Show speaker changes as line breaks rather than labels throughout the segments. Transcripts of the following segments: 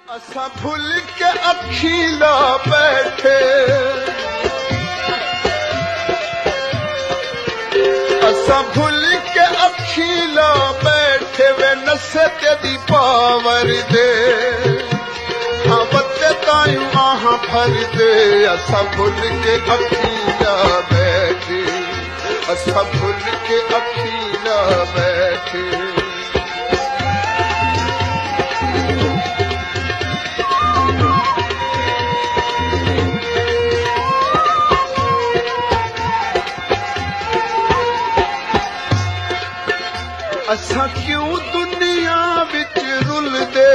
असा भूल के अखीला बैठे, असा भूल के अखीला बैठे वे नसे तेरी पावर दे, हाँ बत्ते तायूं आहां भर दे। असा भूल के अखीला बैठे, असा भूल के अखीला बैठे। असा क्यों दुनिया विच रुल दे,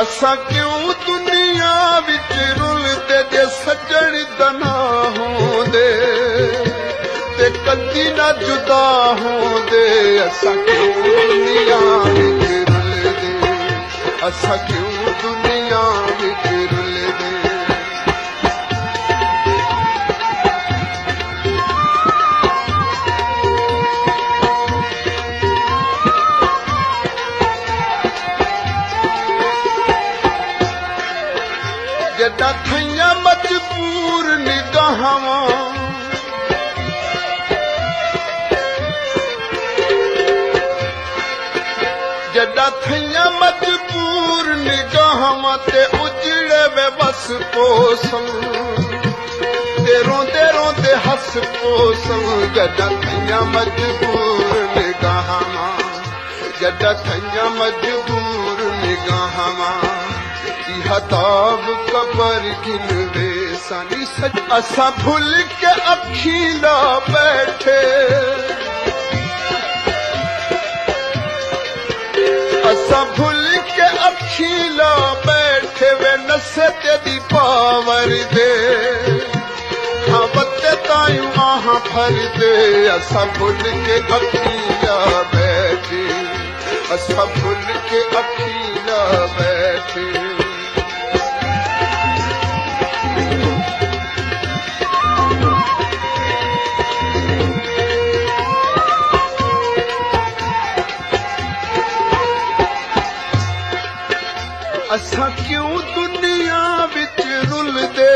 असा क्यों दुनिया विच रुल दे, जे सजण दना होंदे ते कदी ना जुदा होंदे। असा क्यों दुनिया विच रुल दे, असा क्यों दुनिया विच रुल दे। जदा थैया मजबूर निगाहां, जदा थैया मजबूर निगाहां ते उजड़े वे बस पोसम ते रोंदे रोंदे हस पोसम। जदा थैया मजबूर निगाहां, जदा थैया मजबूर निगाहां, हताब कबर गिनवे सानी सज। असा भूल के अखीला बैठे, असा भूल के अखीला बैठे वे नसे तेरी पावर दे, हाँ बत्ते तायूं आहां भर दे। असा भूल के अखीला बैठे, असा भूल के अखीला बैठे। असा क्यों दुनिया विच रुल दे,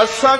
असा